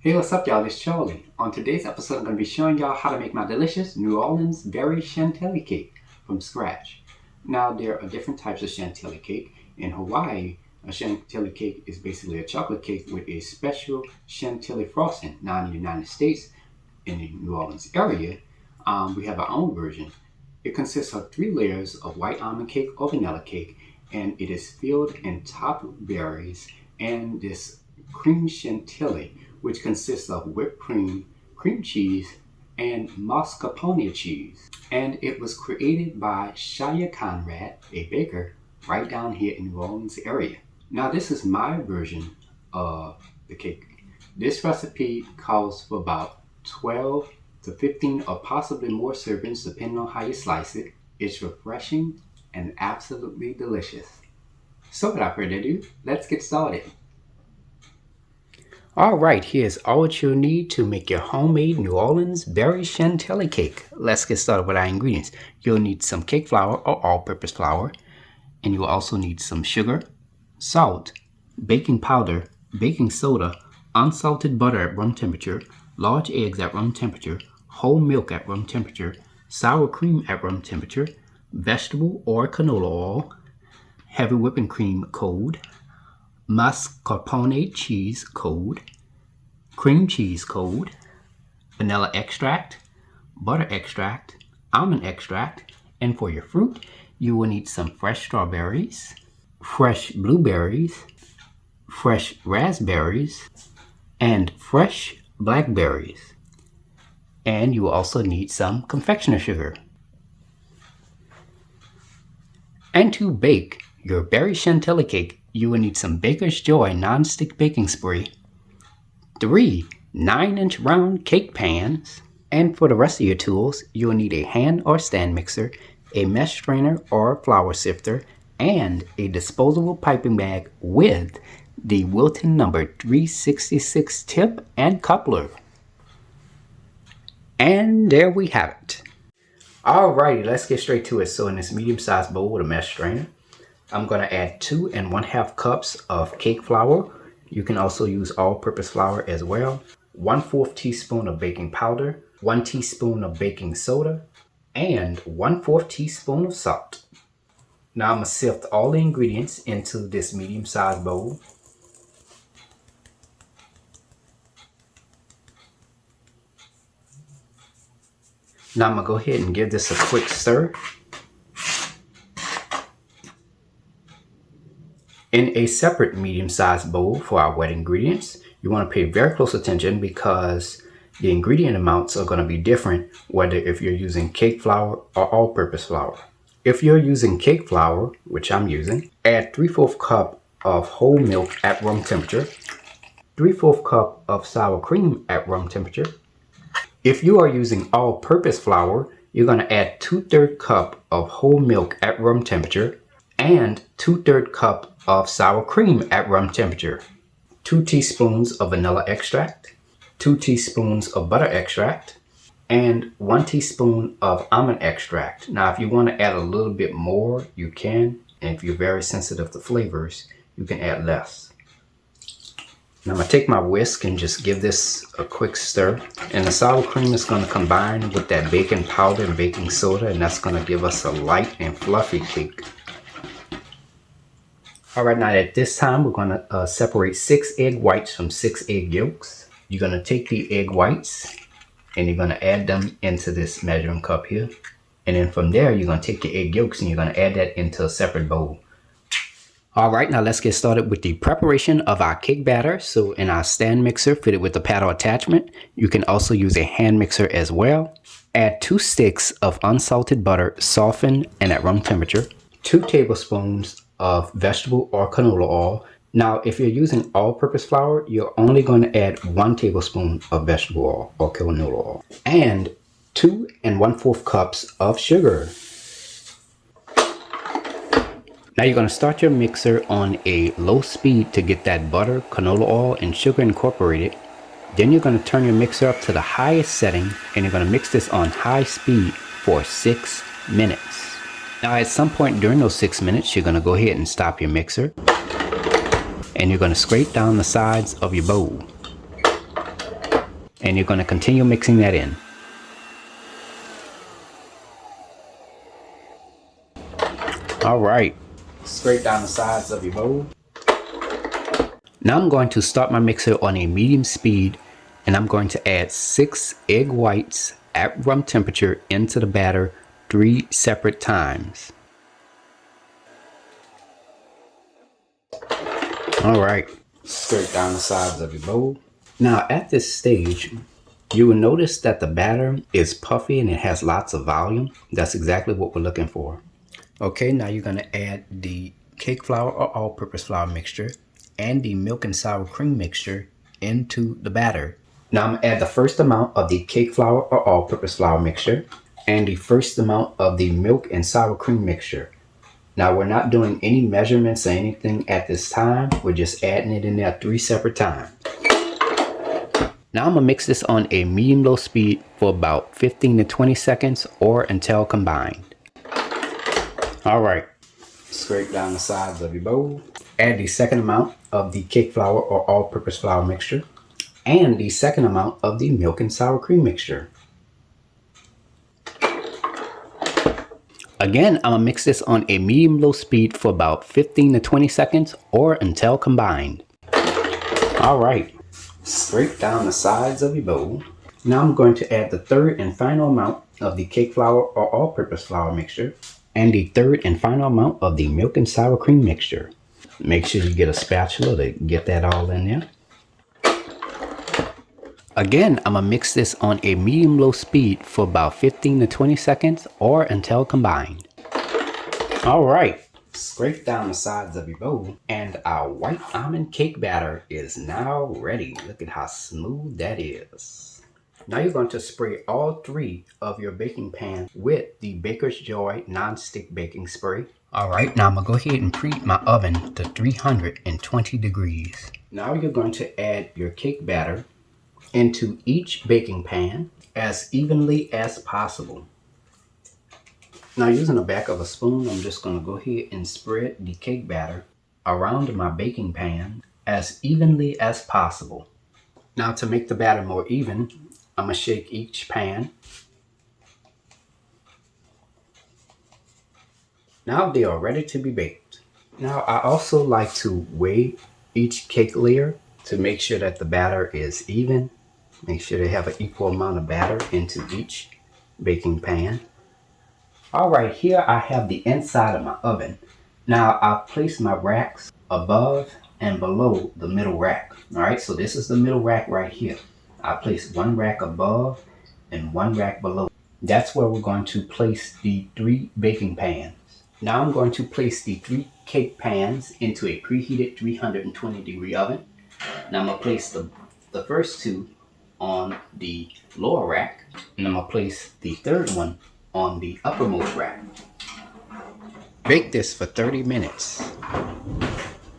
Hey, what's up y'all, it's Charlie. On today's episode I'm going to be showing y'all how to make my delicious New Orleans berry Chantilly cake from scratch. Now there are different types of Chantilly cake. In Hawaii, a Chantilly cake is basically a chocolate cake with a special Chantilly frosting. Now in the United States, in the New Orleans area, we have our own version. It consists of 3 layers of white almond cake or vanilla cake, and it is filled and topped with berries and this cream Chantilly, which consists of whipped cream, cream cheese, and mascarpone cheese. And it was created by Chaya Conrad, a baker right down here in New Orleans area. Now this is my version of the cake. This recipe calls for about 12 to 15 or possibly more servings depending on how you slice it. It's refreshing and absolutely delicious. So without further ado, let's get started. Alright, here's all what you'll need to make your homemade New Orleans berry Chantilly cake. Let's get started with our ingredients. You'll need some cake flour or all-purpose flour, and you'll also need some sugar, salt, baking powder, baking soda, unsalted butter at room temperature, large eggs at room temperature, whole milk at room temperature, sour cream at room temperature, vegetable or canola oil, heavy whipping cream cold, mascarpone cheese cold, cream cheese cold, vanilla extract, butter extract, almond extract, and for your fruit, you will need some fresh strawberries, fresh blueberries, fresh raspberries, and fresh blackberries. And you will also need some confectioner sugar. And to bake your berry Chantilly cake, you will need some Baker's Joy non-stick baking spray, 3 9-inch round cake pans, and for the rest of your tools, you will need a hand or stand mixer, a mesh strainer or flour sifter, and a disposable piping bag with the Wilton number 366 tip and coupler. And there we have it. Alrighty, let's get straight to it. So in this medium-sized bowl with a mesh strainer, I'm going to add 2 1/2 cups of cake flour. You can also use all-purpose flour as well. 1/4 teaspoon of baking powder, 1 teaspoon of baking soda, and 1/4 teaspoon of salt. Now I'm going to sift all the ingredients into this medium-sized bowl. Now I'm going to go ahead and give this a quick stir. In a separate medium-sized bowl for our wet ingredients, you want to pay very close attention because the ingredient amounts are going to be different whether if you're using cake flour or all-purpose flour. If you're using cake flour, which I'm using, add 3/4 cup of whole milk at room temperature, 3/4 cup of sour cream at room temperature. If you are using all-purpose flour, you're going to add 2/3 cup of whole milk at room temperature and 2/3 cup of sour cream at room temperature, 2 teaspoons of vanilla extract, 2 teaspoons of butter extract, and 1 teaspoon of almond extract. Now if you want to add a little bit more, you can, and if you're very sensitive to flavors, you can add less. Now I'm going to take my whisk and just give this a quick stir, and the sour cream is going to combine with that baking powder and baking soda, and that's going to give us a light and fluffy cake. Alright, now at this time we're going to separate 6 egg whites from 6 egg yolks. You're going to take the egg whites and you're going to add them into this measuring cup here. And then from there you're going to take your egg yolks and you're going to add that into a separate bowl. Alright, now let's get started with the preparation of our cake batter. So in our stand mixer fitted with the paddle attachment, you can also use a hand mixer as well. Add 2 sticks of unsalted butter, softened and at room temperature. 2 tablespoons of vegetable or canola oil. Now if you're using all-purpose flour, you're only going to add 1 tablespoon of vegetable oil or canola oil, and 2 1/4 cups of sugar. Now you're going to start your mixer on a low speed to get that butter, canola oil, and sugar incorporated. Then you're going to turn your mixer up to the highest setting and you're going to mix this on high speed for 6 minutes. Now at some point during those 6 minutes, you're going to go ahead and stop your mixer and you're going to scrape down the sides of your bowl. And you're going to continue mixing that in. All right, scrape down the sides of your bowl. Now I'm going to start my mixer on a medium speed, and I'm going to add 6 egg whites at room temperature into the batter 3 separate times. All right, scrape down the sides of your bowl. Now at this stage, you will notice that the batter is puffy and it has lots of volume. That's exactly what we're looking for. Okay, now you're going to add the cake flour or all-purpose flour mixture and the milk and sour cream mixture into the batter. Now I'm going to add the first amount of the cake flour or all-purpose flour mixture and the first amount of the milk and sour cream mixture. Now we're not doing any measurements or anything at this time. We're just adding it in there 3 separate times. Now I'm going to mix this on a medium-low speed for about 15 to 20 seconds or until combined. All right, scrape down the sides of your bowl. Add the second amount of the cake flour or all-purpose flour mixture and the second amount of the milk and sour cream mixture. Again, I'm going to mix this on a medium-low speed for about 15 to 20 seconds or until combined. All right, scrape down the sides of your bowl. Now I'm going to add the third and final amount of the cake flour or all-purpose flour mixture and the third and final amount of the milk and sour cream mixture. Make sure you get a spatula to get that all in there. Again, I'm going to mix this on a medium-low speed for about 15 to 20 seconds or until combined. All right, scrape down the sides of your bowl and our white almond cake batter is now ready. Look at how smooth that is. Now you're going to spray all 3 of your baking pans with the Baker's Joy non-stick baking spray. All right, now I'm going to go ahead and preheat my oven to 320 degrees. Now you're going to add your cake batter into each baking pan as evenly as possible. Now using the back of a spoon, I'm just going to go ahead and spread the cake batter around my baking pan as evenly as possible. Now to make the batter more even, I'm going to shake each pan. Now they are ready to be baked. Now I also like to weigh each cake layer to make sure that the batter is even. Make sure they have an equal amount of batter into each baking pan. All right, here I have the inside of my oven. Now I've placed my racks above and below the middle rack. All right, so this is the middle rack right here. I placed 1 rack above and 1 rack below. That's where we're going to place the 3 baking pans. Now I'm going to place the 3 cake pans into a preheated 320 degree oven. Now I'm going to place the first 2 on the lower rack, and I'm going to place the third one on the uppermost rack. Bake this for 30 minutes.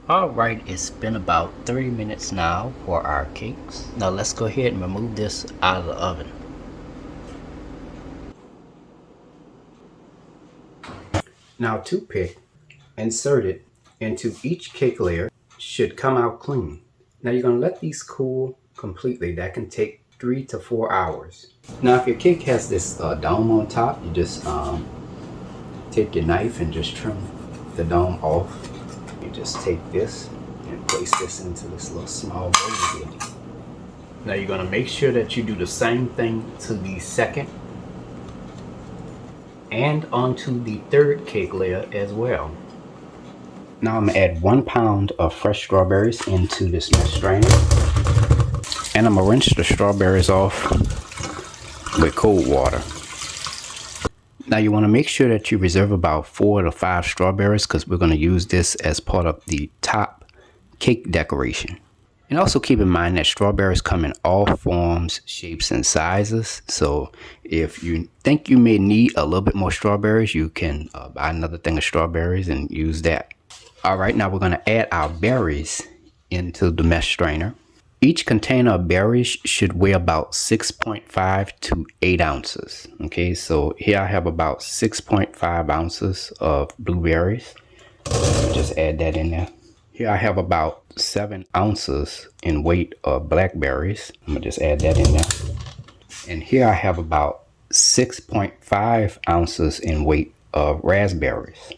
All right, it's been about 30 minutes now for our cakes. Now let's go ahead and remove this out of the oven. Now toothpick inserted into each cake layer should come out clean. Now you're going to let these cool completely. That can take 3 to 4 hours. Now if your cake has this dome on top, you just take your knife and just trim the dome off. You just take this and place this into this little small bowl here. Now you're going to make sure that you do the same thing to the second and onto the third cake layer as well. Now I'm going to add 1 pound of fresh strawberries into this mesh strainer. And I'm going to rinse the strawberries off with cold water. Now you want to make sure that you reserve about 4 to 5 strawberries because we're going to use this as part of the top cake decoration. And also keep in mind that strawberries come in all forms, shapes, and sizes. So if you think you may need a little bit more strawberries, you can buy another thing of strawberries and use that. All right, now we're going to add our berries into the mesh strainer. Each container of berries should weigh about 6.5 to 8 ounces. Okay, so here I have about 6.5 ounces of blueberries. Just add that in there. Here I have about 7 ounces in weight of blackberries. I'm gonna just add that in there. And here I have about 6.5 ounces in weight of raspberries.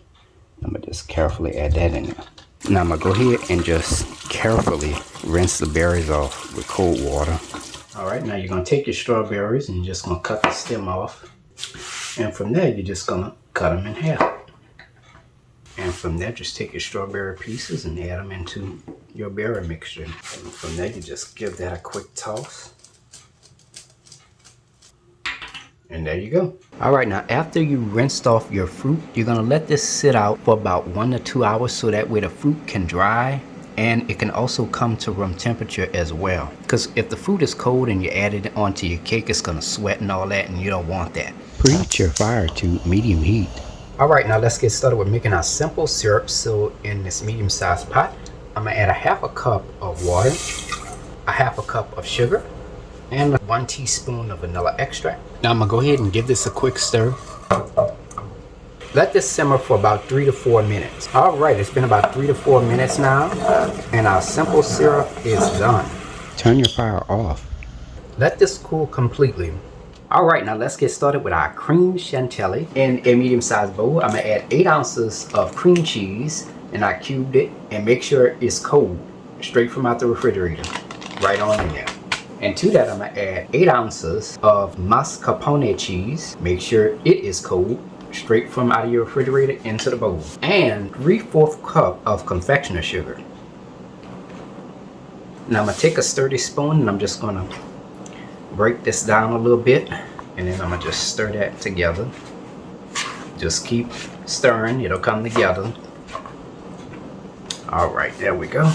I'm gonna just carefully add that in there. Now I'm gonna go ahead and just carefully rinse the berries off with cold water. All right, now you're gonna take your strawberries and you're just gonna cut the stem off. And from there, you're just gonna cut them in half. And from there, just take your strawberry pieces and add them into your berry mixture. And from there, you just give that a quick toss. And there you go. All right, now after you rinsed off your fruit, you're gonna let this sit out for about 1 to 2 hours so that way the fruit can dry and it can also come to room temperature as well. Because if the fruit is cold and you add it onto your cake, it's gonna sweat and all that, and you don't want that. Preheat your fire to medium heat. All right, now let's get started with making our simple syrup. So in this medium-sized pot, I'm gonna add a half a cup of water, a half a cup of sugar, and 1 teaspoon of vanilla extract. Now I'm gonna go ahead and give this a quick stir. Let this simmer for about 3 to 4 minutes. All right, it's been about 3 to 4 minutes now, and our simple syrup is done. Turn your fire off. Let this cool completely. All right, now let's get started with our cream chantilly. In a medium-sized bowl, I'm gonna add 8 ounces of cream cheese, and I cubed it, and make sure it's cold, straight from out the refrigerator, right on in there. And to that, I'm gonna add 8 ounces of mascarpone cheese. Make sure it is cold, straight from out of your refrigerator into the bowl. And 3/4 cup of confectioner sugar. Now I'm gonna take a sturdy spoon and I'm just gonna break this down a little bit, and then I'm gonna just stir that together. Just keep stirring, it'll come together. All right, there we go.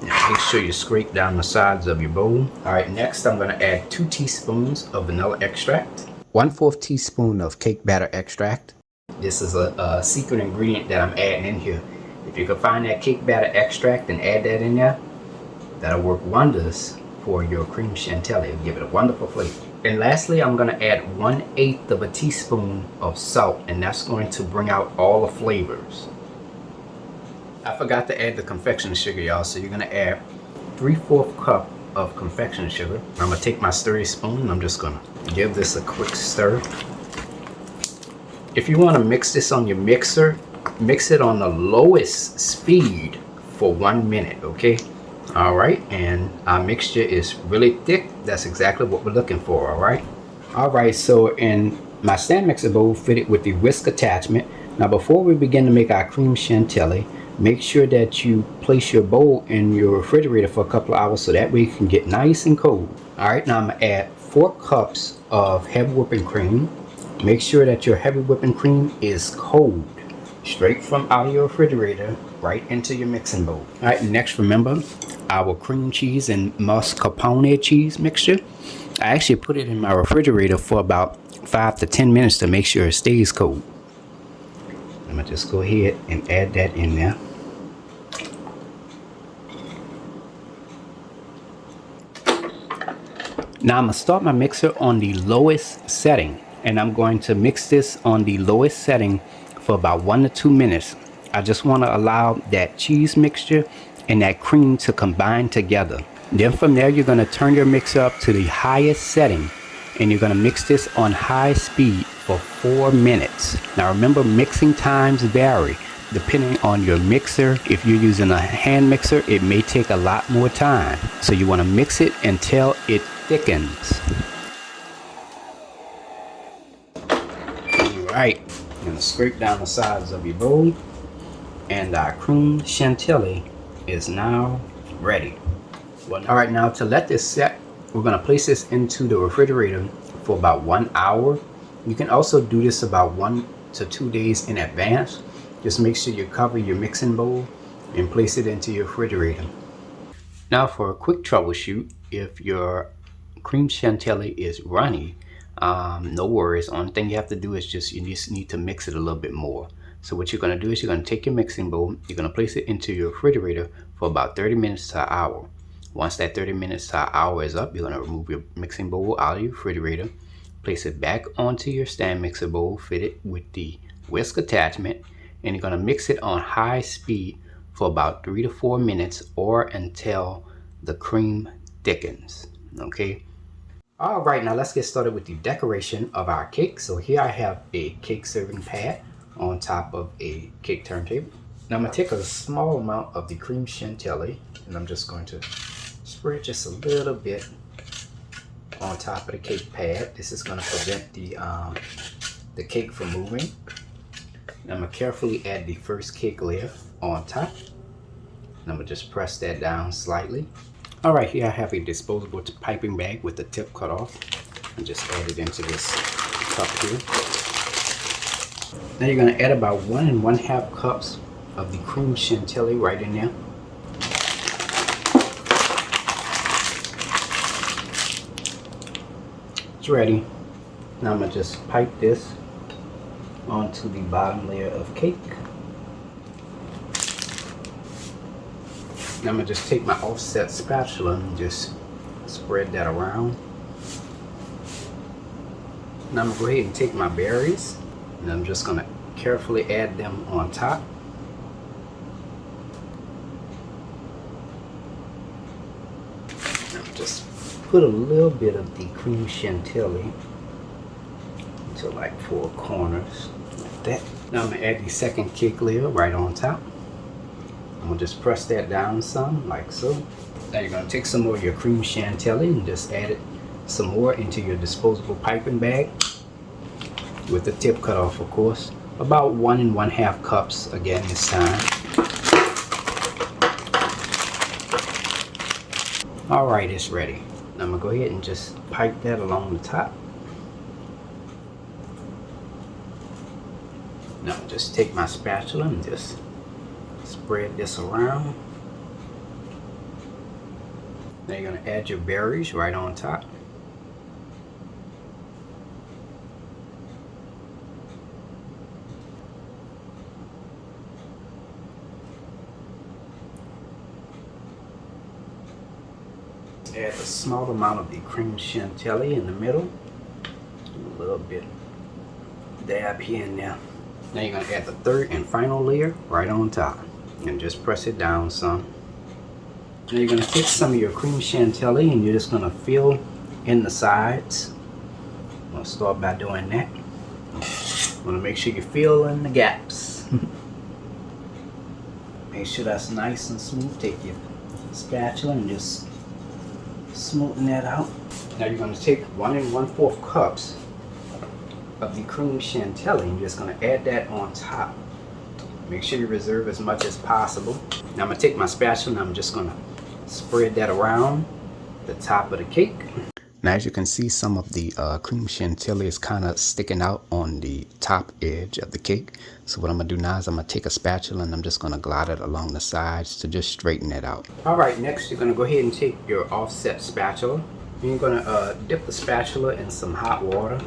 Now make sure you scrape down the sides of your bowl. All right, next I'm gonna add 2 teaspoons of vanilla extract, 1/4 teaspoon of cake batter extract. This is a secret ingredient that I'm adding in here. If you can find that cake batter extract and add that in there, that'll work wonders for your cream chantilly. It'll give it a wonderful flavor. And lastly, I'm gonna add 1/8 of a teaspoon of salt, and that's going to bring out all the flavors. I forgot to add the confectioner sugar, y'all, so you're gonna add 3/4 cup of confectioner sugar. I'm gonna take my stirry spoon and I'm just gonna give this a quick stir. If you wanna mix this on your mixer, mix it on the lowest speed for 1 minute, okay? All right, and our mixture is really thick. That's exactly what we're looking for, all right? All right, so in my stand mixer bowl fitted with the whisk attachment. Now before we begin to make our cream chantilly, make sure that you place your bowl in your refrigerator for a couple of hours so that way it can get nice and cold. All right, now I'm gonna add 4 cups of heavy whipping cream. Make sure that your heavy whipping cream is cold, straight from out of your refrigerator, right into your mixing bowl. All right, next remember our cream cheese and mascarpone cheese mixture. I actually put it in my refrigerator for about 5 to 10 minutes to make sure it stays cold. I'm gonna just go ahead and add that in there. Now I'm gonna start my mixer on the lowest setting, and I'm going to mix this on the lowest setting for about 1 to 2 minutes. I just want to allow that cheese mixture and that cream to combine together. Then from there, you're going to turn your mixer up to the highest setting, and you're going to mix this on high speed for 4 minutes. Now remember, mixing times vary depending on your mixer. If you're using a hand mixer, it may take a lot more time. So you want to mix it until it thickens. All right, you're going to scrape down the sides of your bowl, and our cream chantilly is now ready. All right, now to let this set, we're going to place this into the refrigerator for about 1 hour. You can also do this about 1 to 2 days in advance. Just make sure you cover your mixing bowl and place it into your refrigerator. Now for a quick troubleshoot, if your cream chantilly is runny, no worries. Only thing you have to do is you just need to mix it a little bit more. So what you're going to do is you're going to take your mixing bowl, you're going to place it into your refrigerator for about 30 minutes to an hour. Once that 30 minutes to an hour is up, you're going to remove your mixing bowl out of your refrigerator, place it back onto your stand mixer bowl fitted with the whisk attachment, and you're going to mix it on high speed for about 3 to 4 minutes or until the cream thickens. Okay. All right, now let's get started with the decoration of our cake. So here I have a cake serving pad on top of a cake turntable. Now I'm going to take a small amount of the cream chantilly and I'm just going to spread just a little bit on top of the cake pad. This is going to prevent the cake from moving. Now I'm going to carefully add the first cake layer on top. And I'm going to just press that down slightly. All right, here I have a disposable piping bag with the tip cut off. And just add it into this cup here. Now you're going to add about 1 1/2 cups of the cream chantilly right in there. It's ready. Now I'm going to just pipe this onto the bottom layer of cake. Now I'm going to just take my offset spatula and just spread that around. Now I'm going to go ahead and take my berries and I'm just going to carefully add them on top. Just put a little bit of the cream chantilly to like 4 corners like that. Now I'm going to add the second cake layer right on top. I'm going to just press that down some like so. Now you're going to take some more of your cream chantilly and just add it some more into your disposable piping bag with the tip cut off, of course. About 1 1/2 cups again this time. Alright, it's ready. Now I'm going to go ahead and just pipe that along the top. Now just take my spatula and just spread this around. Now you're going to add your berries right on top. Add a small amount of the cream chantilly in the middle. A little bit dab here and there. Now you're going to add the third and final layer right on top. And just press it down some. Now you're going to take some of your cream chantilly and you're just going to fill in the sides. I'm going to start by doing that. You want to make sure you fill in the gaps. Make sure that's nice and smooth. Take your spatula and just smoothen that out. Now you're going to take 1 1/4 cups of the cream chantilly and you're just going to add that on top. Make sure you reserve as much as possible. Now I'm going to take my spatula and I'm just going to spread that around the top of the cake. Now as you can see, some of the cream chantilly is kind of sticking out on the top edge of the cake. So what I'm going to do now is I'm going to take a spatula and I'm just going to glide it along the sides to just straighten it out. Alright, next you're going to go ahead and take your offset spatula. And you're going to dip the spatula in some hot water.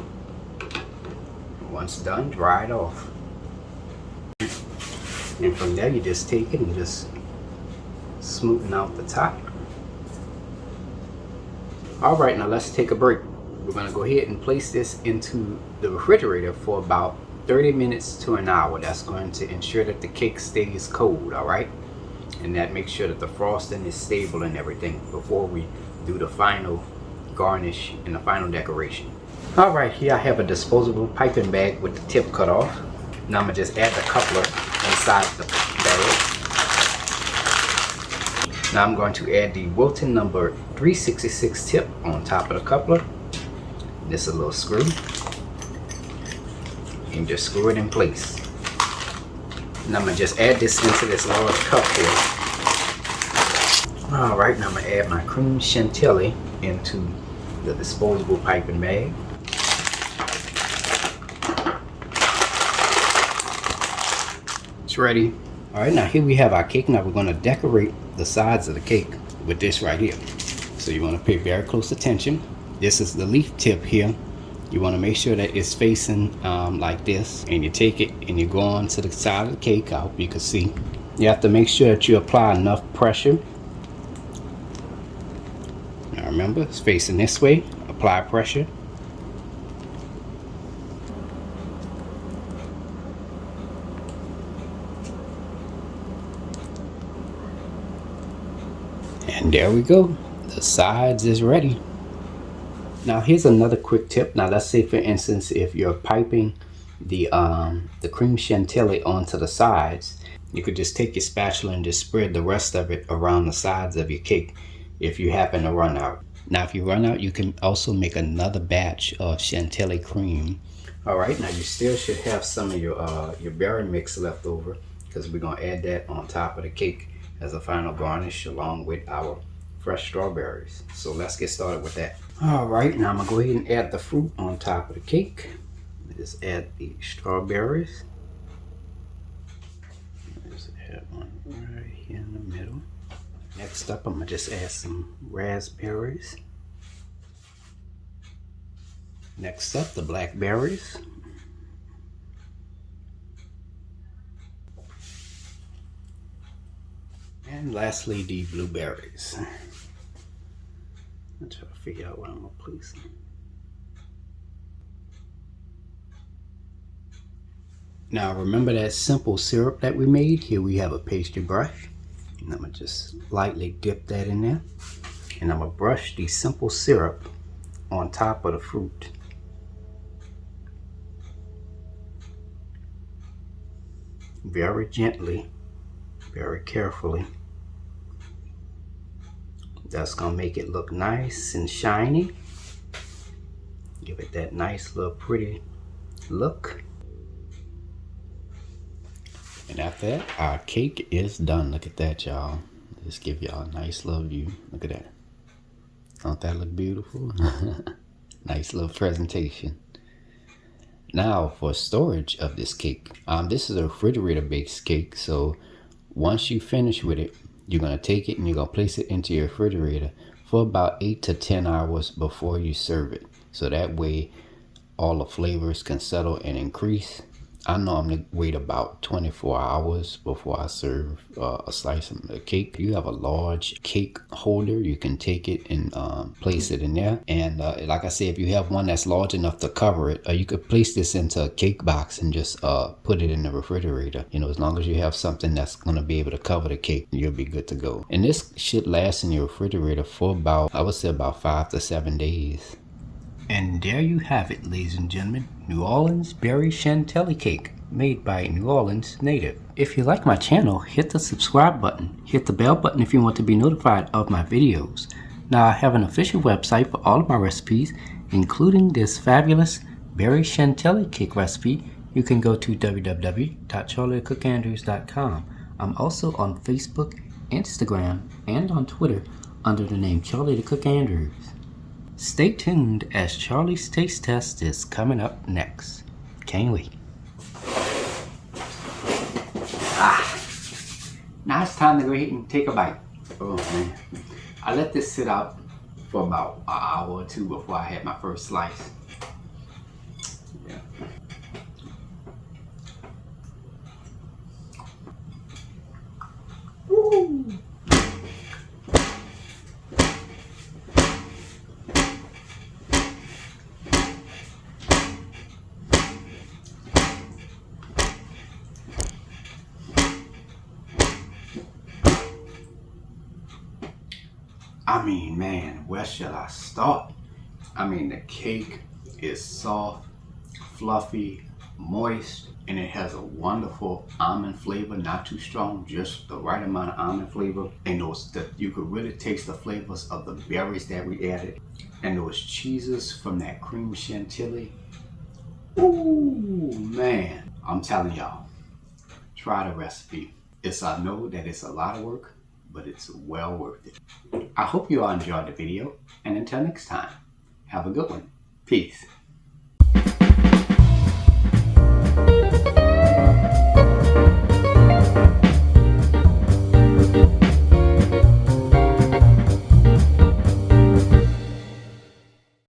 Once done, dry it off. And from there you just take it and just smoothen out the top. Alright, now let's take a break. We're going to go ahead and place this into the refrigerator for about 30 minutes to an hour. That's going to ensure that the cake stays cold, alright? And that makes sure that the frosting is stable and everything before we do the final garnish and the final decoration. Alright, here I have a disposable piping bag with the tip cut off. Now I'm going to just add the coupler inside the bag. Now I'm going to add the Wilton number 366 tip on top of the coupler. This is a little screw. And just screw it in place. Now I'm going to just add this into this large cup here. Alright, now I'm going to add my cream chantilly into the disposable piping bag. It's ready. Alright, now here we have our cake. Now we're going to decorate the sides of the cake with this right here. So you want to pay very close attention. This is the leaf tip here. You want to make sure that it's facing like this, and you take it and you go on to the side of the cake. I hope you can see. You have to make sure that you apply enough pressure. Now remember, it's facing this way. Apply pressure. there we go. The sides is ready. Now here's another quick tip. Now let's say for instance, if you're piping the cream chantilly onto the sides, you could just take your spatula and just spread the rest of it around the sides of your cake if you happen to run out. Now if you run out, you can also make another batch of chantilly cream. All right, now you still should have some of your berry mix left over, because we're gonna add that on top of the cake as a final garnish along with our fresh strawberries. So let's get started with that. All right, now I'm gonna go ahead and add the fruit on top of the cake. Just add the strawberries. Just add one right here in the middle. Next up, I'm gonna just add some raspberries. Next up, the blackberries. And lastly, the blueberries. I'm trying to figure out where I'm gonna place them. Now remember that simple syrup that we made? Here we have a pastry brush. And I'm gonna just lightly dip that in there. And I'm gonna brush the simple syrup on top of the fruit. Very gently, very carefully. That's gonna make it look nice and shiny. Give it that nice little pretty look. And after that, our cake is done. Look at that, y'all. Just give y'all a nice little view. Look at that. Don't that look beautiful? Nice little presentation. Now for storage of this cake. This is a refrigerator based cake. So once you finish with it, you're gonna take it and you're gonna place it into your refrigerator for about 8 to 10 hours before you serve it. So that way all the flavors can settle and increase. I normally wait about 24 hours before I serve a slice of the cake. If you have a large cake holder, you can take it and place it in there. And like I said, if you have one that's large enough to cover it, you could place this into a cake box and just put it in the refrigerator. You know, as long as you have something that's going to be able to cover the cake, you'll be good to go. And this should last in your refrigerator for about, I would say about 5 to 7 days. And there you have it, ladies and gentlemen. New Orleans berry chantilly cake made by New Orleans native. If you like my channel, hit the subscribe button. Hit the bell button if you want to be notified of my videos. Now I have an official website for all of my recipes, including this fabulous berry chantilly cake recipe. You can go to www.charliethecookandrews.com. I'm also on Facebook, Instagram, and on Twitter under the name Charlie the Cook Andrews. Stay tuned as Charlie's Taste Test is coming up next. Can't wait. Now it's time to go ahead and take a bite. Oh man. I let this sit out for about an hour or two before I had my first slice. Yeah. Woo. I mean, man, where should I start? I mean, the cake is soft, fluffy, moist, and it has a wonderful almond flavor, not too strong, just the right amount of almond flavor. And you could really taste the flavors of the berries that we added, and those cheeses from that cream chantilly. Ooh, man, I'm telling y'all, try the recipe. I know that it's a lot of work, but it's well worth it. I hope you all enjoyed the video, and until next time, have a good one. Peace.